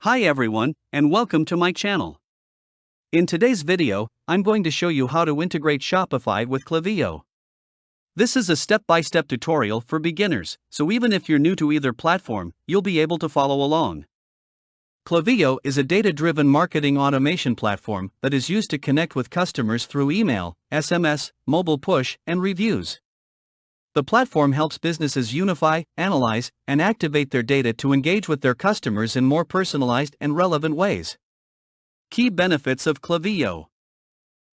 Hi everyone, and welcome to my channel. In today's video, I'm going to show you how to integrate Shopify with Klaviyo. This is a step-by-step tutorial for beginners, so even if you're new to either platform, you'll be able to follow along. Klaviyo is a data-driven marketing automation platform that is used to connect with customers through email, SMS, mobile push, and reviews. The platform helps businesses unify, analyze, and activate their data to engage with their customers in more personalized and relevant ways. Key benefits of Klaviyo.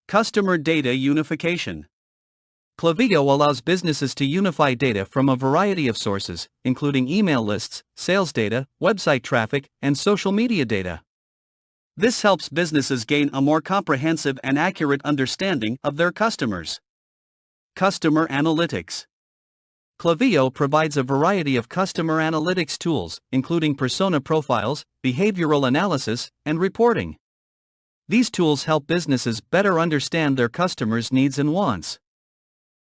Customer data unification. Klaviyo allows businesses to unify data from a variety of sources, including email lists, sales data, website traffic, and social media data. This helps businesses gain a more comprehensive and accurate understanding of their customers. Customer analytics. Klaviyo provides a variety of customer analytics tools, including persona profiles, behavioral analysis, and reporting. These tools help businesses better understand their customers' needs and wants.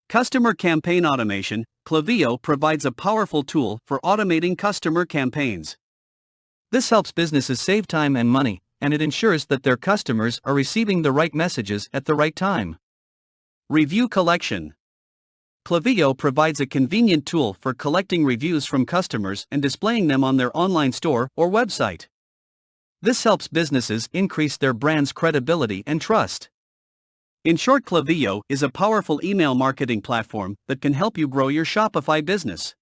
Customer campaign automation. Klaviyo provides a powerful tool for automating customer campaigns. This helps businesses save time and money, and it ensures that their customers are receiving the right messages at the right time. Review collection. Klaviyo provides a convenient tool for collecting reviews from customers and displaying them on their online store or website. This helps businesses increase their brand's credibility and trust. In short, Klaviyo is a powerful email marketing platform that can help you grow your Shopify business.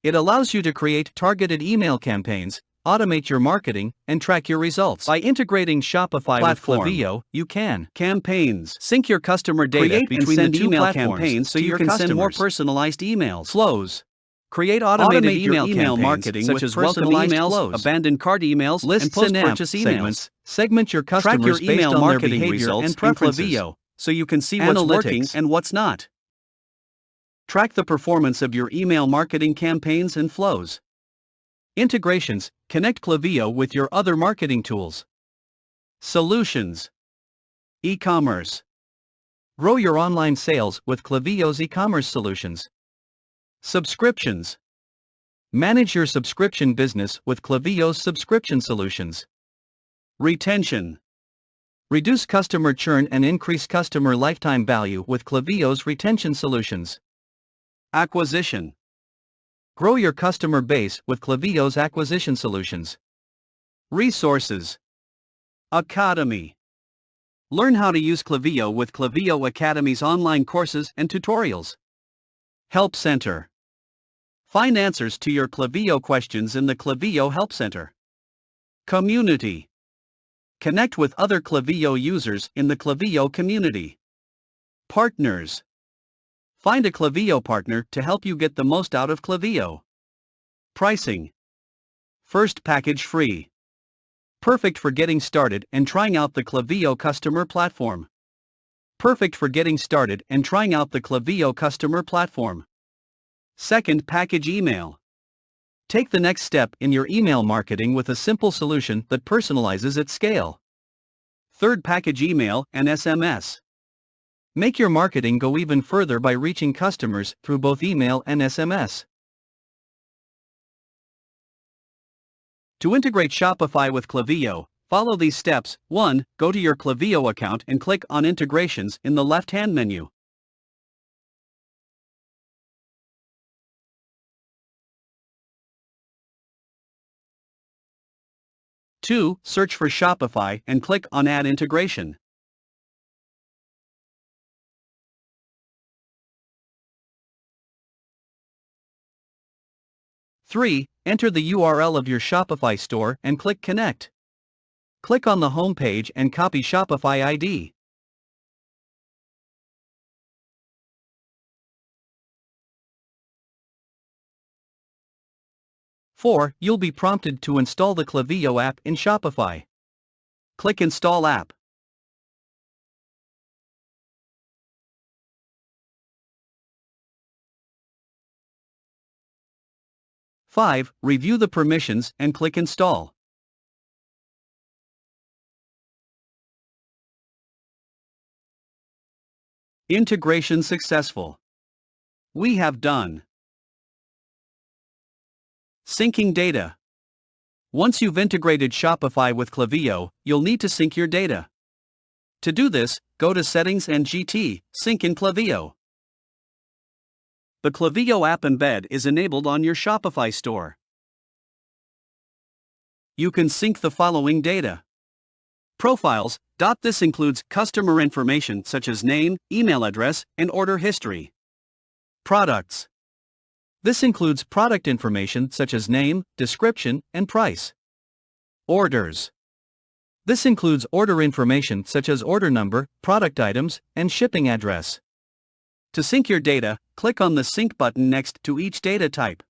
It allows you to create targeted email campaigns, automate your marketing, and track your results. By integrating Shopify with Klaviyo, you can campaigns, sync your customer data between the two email campaigns so you can send more personalized emails. Flows. Create automated email marketing such as welcome emails, flows, abandoned cart emails, lists, and post-purchase emails. Segment your customers Track your email based on marketing their behavior results and preferences. in Klaviyo so you can see what's working and what's not. Track the performance of your email marketing campaigns and flows. Integrations. Connect Klaviyo with your other marketing tools. Solutions. E-commerce. Grow your online sales with Klaviyo's e-commerce solutions. Subscriptions. Manage your subscription business with Klaviyo's subscription solutions. Retention. Reduce customer churn and increase customer lifetime value with Klaviyo's retention solutions. Acquisition. Grow your customer base with Klaviyo's acquisition solutions. Resources. Academy. Learn how to use Klaviyo with Klaviyo Academy's online courses and tutorials. Help Center. Find answers to your Klaviyo questions in the Klaviyo Help Center. Community. Connect with other Klaviyo users in the Klaviyo community. Partners. Find a Klaviyo partner to help you get the most out of Klaviyo. Pricing. First package free. Perfect for getting started and trying out the Klaviyo customer platform. Perfect for getting started and trying out the Klaviyo customer platform. Second package email. Take the next step in your email marketing with a simple solution that personalizes at scale. Third package email and SMS. Make your marketing go even further by reaching customers through both email and SMS. To integrate Shopify with Klaviyo, follow these steps. 1. Go to your Klaviyo account and click on Integrations in the left-hand menu. 2. Search for Shopify and click on Add Integration. 3. Enter the URL of your Shopify store and click Connect. Click on the home page and copy Shopify ID. 4. You'll be prompted to install the Klaviyo app in Shopify. Click Install App. 5. Review the permissions and click Install. Integration successful. We have done. Syncing data. Once you've integrated Shopify with Klaviyo, you'll need to sync your data. To do this, go to Settings and Sync in Klaviyo. The Klaviyo app embed is enabled on your Shopify store. You can sync the following data. Profiles. This includes customer information such as name, email address, and order history. Products. This includes product information such as name, description, and price. Orders. This includes order information such as order number, product items, and shipping address. To sync your data, click on the Sync button next to each data type.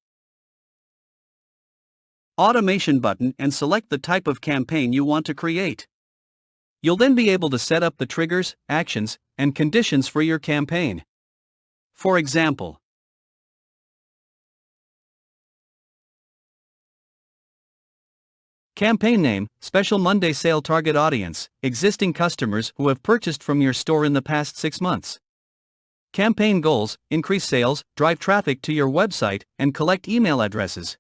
Automation button and select the type of campaign you want to create. You'll then be able to set up the triggers, actions, and conditions for your campaign. For example, campaign name, Special Monday Sale Target Audience, existing customers who have purchased from your store in the past 6 months. Campaign goals, increase sales, drive traffic to your website, and collect email addresses.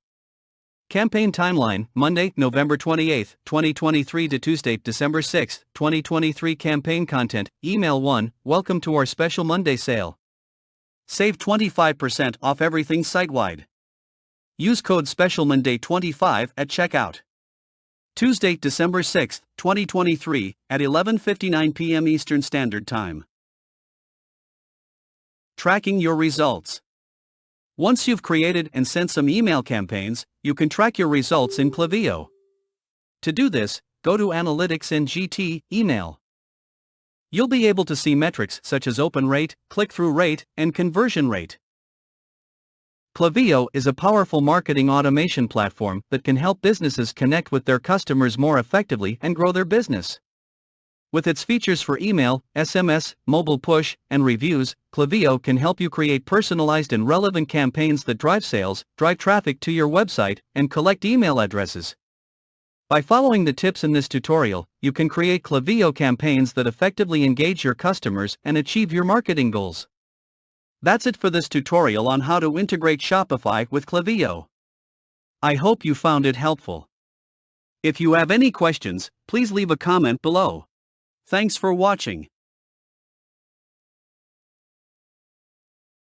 Campaign timeline, Monday, November 28, 2023 to Tuesday, December 6, 2023. Campaign content, Email 1, welcome to our Special Monday sale. Save 25% off everything site-wide. Use code SPECIALMONDAY25 at checkout. Tuesday, December 6, 2023, at 11:59 p.m. Eastern Standard Time. Tracking your results. Once you've created and sent some email campaigns, you can track your results in Klaviyo. To do this, go to Analytics and Email. You'll be able to see metrics such as open rate, click-through rate, and conversion rate. Klaviyo is a powerful marketing automation platform that can help businesses connect with their customers more effectively and grow their business. With its features for email, SMS, mobile push, and reviews, Klaviyo can help you create personalized and relevant campaigns that drive sales, drive traffic to your website, and collect email addresses. By following the tips in this tutorial, you can create Klaviyo campaigns that effectively engage your customers and achieve your marketing goals. That's it for this tutorial on how to integrate Shopify with Klaviyo. I hope you found it helpful. If you have any questions, please leave a comment below. Thanks for watching.